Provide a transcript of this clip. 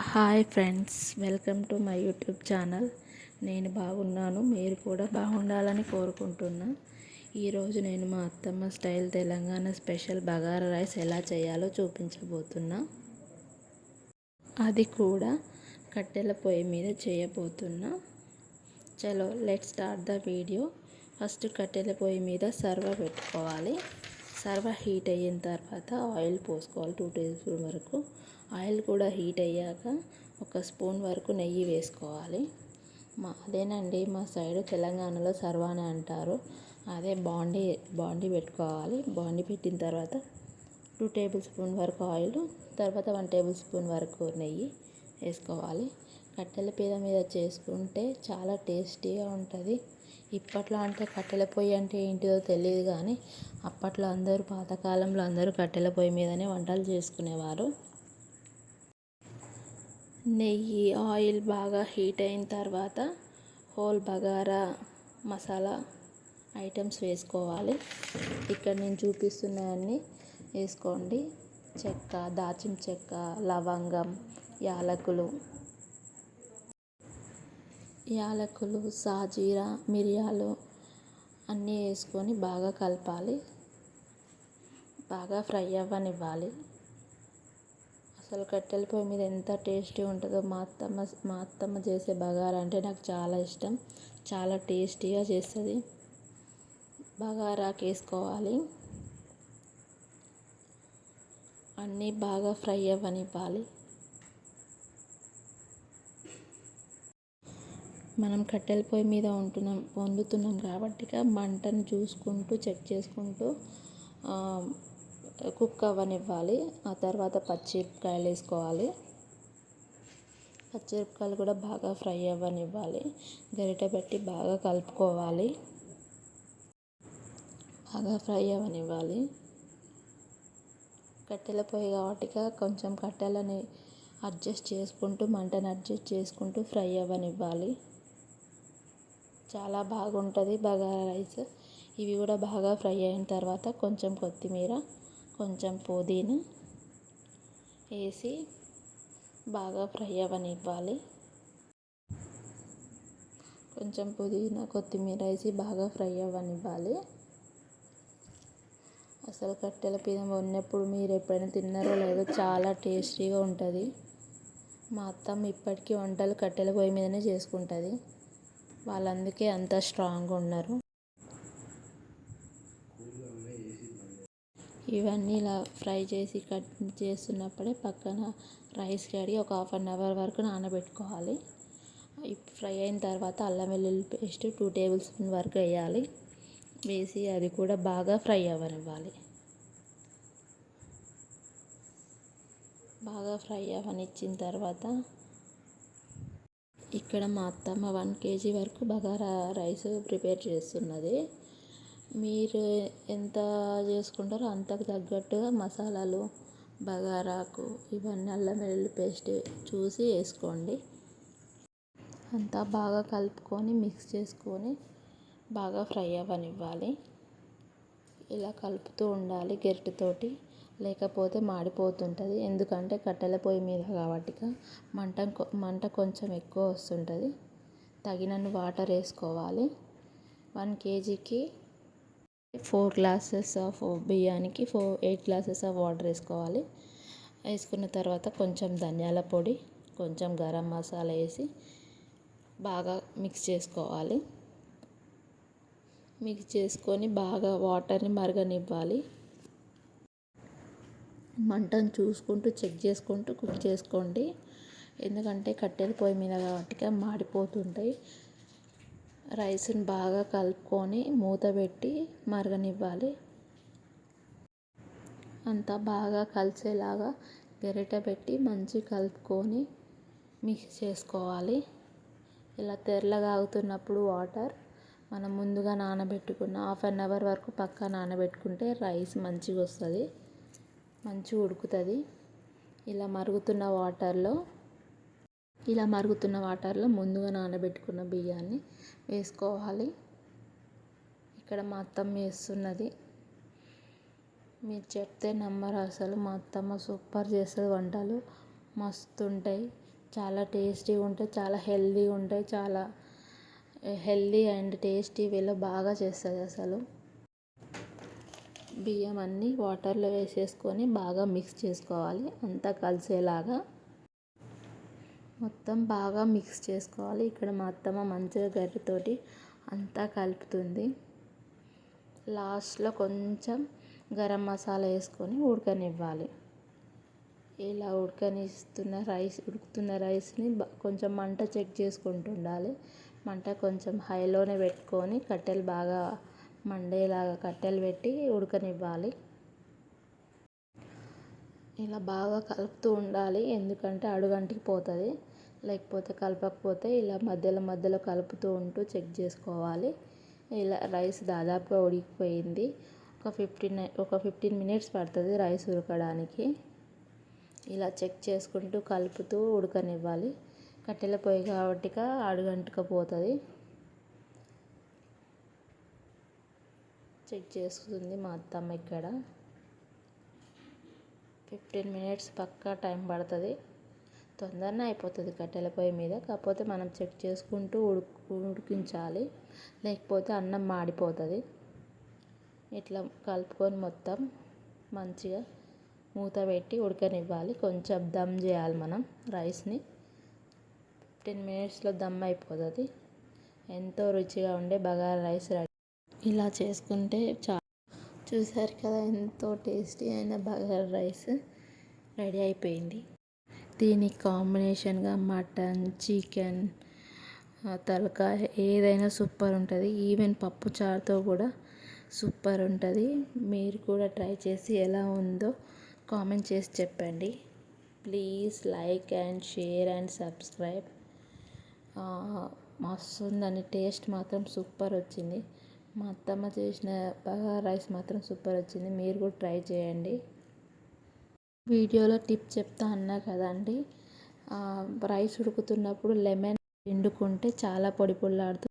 Hi friends, welcome to my YouTube channel. నేను బాగున్నాను, మీరు కూడా బాగుండాలని కోరుకుంటున్నా. ఈరోజు నేను మా అత్తమ్మ style Telangana special bagara rice ఎలా చేయాలో చూపించబోతున్నా. అది కూడా కట్టెల పొయ్యి మీద చేయబోతున్నా. చలో let's start the video. First కట్టెల పొయ్యి మీద సర్వ పెట్టుకోవాలి. సర్వ హీట్ అయిన తర్వాత ఆయిల్ పోసుకోవాలి. 2 టేబుల్ స్పూన్ వరకు ఆయిల్ కూడా హీట్ అయ్యాక 1 స్పూన్ వరకు నెయ్యి వేసుకోవాలి. అదేనండి, మా సైడ్ తెలంగాణలో సర్వ అని అంటారు. అదే బాండీ పెట్టుకోవాలి. బాండీ పెట్టిన తర్వాత 2 టేబుల్ స్పూన్ వరకు ఆయిల్, తర్వాత 1 టేబుల్ స్పూన్ వరకు నెయ్యి వేసుకోవాలి. కట్టెల పొయ్యి మీద చేసుకుంటే చాలా టేస్టీగా ఉంటుంది. ఇప్పట్లో అంటే కట్టెల పొయ్యి అంటే ఏంటిదో తెలియదు, కానీ అప్పట్లో పాతకాలంలో అందరూ కట్టెల పొయ్యి మీదనే వంటలు చేసుకునేవారు. నెయ్యి, ఆయిల్ బాగా హీట్ అయిన తర్వాత హోల్ బగారా మసాలా ఐటమ్స్ వేసుకోవాలి. ఇక్కడ నేను చూపిస్తున్నవన్నీ వేసుకోండి. చెక్క, దాల్చిన చెక్క, లవంగం, యాలకులు, సాజీరా, మిరియాలు అన్నీ వేసుకొని బాగా కలపాలి. బాగా ఫ్రై అవ్వనివ్వాలి. అసలు కట్టెల పొయ్యి మీద ఎంత టేస్టీ ఉంటుందో. మా అత్తమ్మ చేసే బగారా అంటే నాకు చాలా ఇష్టం. చాలా టేస్టీగా చేస్తుంది. బగారాకి వేసుకోవాలి. అన్నీ బాగా ఫ్రై అవ్వనివ్వాలి. మనం కట్టెల పొయ్యి మీద వండుతున్నాం కాబట్టి మంటను చూసుకుంటూ చెక్ చేసుకుంటూ కుక్ అవ్వనివ్వాలి. ఆ తర్వాత పచ్చిమిరపకాయలు వేసుకోవాలి. పచ్చిమిరపకాయలు కూడా బాగా ఫ్రై అవ్వనివ్వాలి. గరిటె పెట్టి బాగా కలుపుకోవాలి. బాగా ఫ్రై అవ్వనివ్వాలి. కట్టెల పొయ్యి కాబట్టి కొంచెం కట్టెలని మంటను అడ్జస్ట్ చేసుకుంటూ ఫ్రై అవ్వనివ్వాలి. చాలా బాగుంటుంది బగారా రైస్. ఇవి కూడా బాగా ఫ్రై అయిన తర్వాత కొంచెం కొత్తిమీర, కొంచెం పుదీనా వేసి బాగా ఫ్రై అవ్వనివ్వాలి. కొంచెం పుదీనా, కొత్తిమీర వేసి బాగా ఫ్రై అవ్వనివ్వాలి. అసలు కట్టెల పొయ్యి మీద ఉన్నప్పుడు మీరు ఎప్పుడైనా తిన్నారో లేదో, చాలా టేస్టీగా ఉంటుంది. మా అత్తమ్మ ఇప్పటికీ వంటలు కట్టెల పొయ్యి మీదనే చేసుకుంటుంది. వాళ్ళు అందుకే అంత స్ట్రాంగ్గా ఉన్నారు. ఇవన్నీ ఇలా ఫ్రై చేసి కట్ చేస్తున్నప్పుడే పక్కన రైస్ కడిగి ఒక 1/2 అవర్ వరకు నానబెట్టుకోవాలి. ఫ్రై అయిన తర్వాత అల్లం వెల్లుల్లి పేస్ట్ 2 టేబుల్ స్పూన్ వరకు వేయాలి. వేసి అది కూడా బాగా ఫ్రై అవ్వనివ్వాలి. బాగా ఫ్రై అవ్వనిచ్చిన తర్వాత ఇక్కడ మా అత్తమ్మ 1 kg వరకు బగారా రైస్ ప్రిపేర్ చేస్తున్నది. మీరు ఎంత చేసుకుంటారో అంతకు తగ్గట్టుగా మసాలాలు, బగారాకు ఇవన్నీ అల్లం వెల్లుల్లి పేస్ట్ చూసి వేసుకోండి. అంతా బాగా కలుపుకొని మిక్స్ చేసుకొని బాగా ఫ్రై అవ్వనివ్వాలి. ఇలా కలుపుతూ ఉండాలి గరిటెతోటి, లేకపోతే మాడిపోతుంటుంది. ఎందుకంటే కట్టెల పొయ్యి మీద కాబట్టి మంట కొంచెం ఎక్కువ వస్తుంటుంది. తగినన్ని వాటర్ వేసుకోవాలి. 1 kgకి 4 గ్లాసెస్ ఆఫ్ బియ్యానికి 8 గ్లాసెస్ ఆఫ్ వాటర్ వేసుకోవాలి. వేసుకున్న తర్వాత కొంచెం ధనియాల పొడి, కొంచెం గరం మసాలా వేసి బాగా మిక్స్ చేసుకోవాలి. మిక్స్ చేసుకొని బాగా వాటర్ని మరగనివ్వాలి. మంటను చూసుకుంటూ చెక్ చేసుకుంటూ కుక్ చేసుకోండి. ఎందుకంటే కట్టెల పొయ్యి మీద కాబట్టి మాడిపోతుంటాయి. రైస్ని బాగా కలుపుకొని మూత పెట్టి మరగనివ్వాలి. అంతా బాగా కలిసేలాగా గరిటె పెట్టి మంచిగా కలుపుకొని మిక్స్ చేసుకోవాలి. ఇలా తెరలగా ఆగుతున్నప్పుడు వాటర్ మనం ముందుగా నానబెట్టుకున్న 1/2 అవర్ వరకు పక్కా నానబెట్టుకుంటే రైస్ మంచిగా వస్తుంది, మంచిగా ఉడుకుతుంది. ఇలా మరుగుతున్న వాటర్లో ముందుగా నానబెట్టుకున్న బియ్యాన్ని వేసుకోవాలి. ఇక్కడ మా అత్తమ్మ వేస్తున్నది. మీరు చెప్తే నమ్మరు. అసలు మా అత్తమ్మ సూపర్ చేస్తుంది వంటలు, మస్తు ఉంటాయి. చాలా టేస్టీగా ఉంటాయి, చాలా హెల్తీగా ఉంటాయి, చాలా హెల్తీ అండ్ టేస్టీ వేలో బాగా చేస్తుంది అసలు. బియ్యం అన్నీ వాటర్లో వేసేసుకొని బాగా మిక్స్ చేసుకోవాలి, అంతా కలిసేలాగా మొత్తం బాగా మిక్స్ చేసుకోవాలి. ఇక్కడ మా అత్తమ్మ మంచిగా గరిటెతోటి అంతా కలుపుతుంది. లాస్ట్లో కొంచెం గరం మసాలా వేసుకొని ఉడకనివ్వాలి. ఇలా ఉడుకుతున్న రైస్ని కొంచెం మంట చెక్ చేసుకుంటూ ఉండాలి. మంట కొంచెం హైలోనే పెట్టుకొని కట్టెలు బాగా మండేలాగా కట్టెలు పెట్టి ఉడకనివ్వాలి. ఇలా బాగా కలుపుతూ ఉండాలి, ఎందుకంటే అడుగంటికి పోతుంది. లేకపోతే కలపకపోతే ఇలా మధ్యలో కలుపుతూ ఉంటూ చెక్ చేసుకోవాలి. ఇలా రైస్ దాదాపుగా ఉడికిపోయింది. ఒక 15 మినిట్స్ పడుతుంది రైస్ ఉడకడానికి. ఇలా చెక్ చేసుకుంటూ కలుపుతూ ఉడకనివ్వాలి. కట్టెల పొయ్యి కాబట్టి అడుగంటకపోతుంది. చెక్ చేస్తుంది మా అత్తమ్మ ఇక్కడ. 15 మినిట్స్ పక్కా టైం పడుతుంది. తొందరనే అయిపోతుంది కట్టెల పొయ్యి మీద. కాకపోతే మనం చెక్ చేసుకుంటూ ఉడికించాలి, లేకపోతే అన్నం మాడిపోతుంది. ఇట్లా కలుపుకొని మొత్తం మంచిగా మూత పెట్టి ఉడకనివ్వాలి. కొంచెం దమ్ చేయాలి మనం రైస్ని. 15 మినిట్స్లో దమ్ అయిపోతుంది. ఎంతో రుచిగా ఉండే బగారా రైస్ రెడీ. ఇలా చేసుకుంటే చూసారు కదా, ఎంతో టేస్టీ అయిన బగారా రైస్ రెడీ అయిపోయింది. దీనికి కాంబినేషన్గా మటన్, చికెన్, తలకాయ ఏదైనా సూపర్ ఉంటుంది. ఈవెన్ పప్పు చారుతో కూడా సూపర్ ఉంటుంది. మీరు కూడా ట్రై చేసి ఎలా ఉందో కామెంట్ చేసి చెప్పండి. Please like and share and subscribe. మస్తు ఉందని, టేస్ట్ మాత్రం సూపర్ వచ్చింది. మా అత్తమ్మ చేసిన బగారా రైస్ మాత్రం సూపర్ వచ్చింది. మీరు కూడా ట్రై చేయండి. వీడియోలో టిప్ చెప్తా అన్నా కదండి, రైస్ ఉడుకుతున్నప్పుడు లెమన్ పిండుకుంటే చాలా పొడి పొడిలాడుతుంది.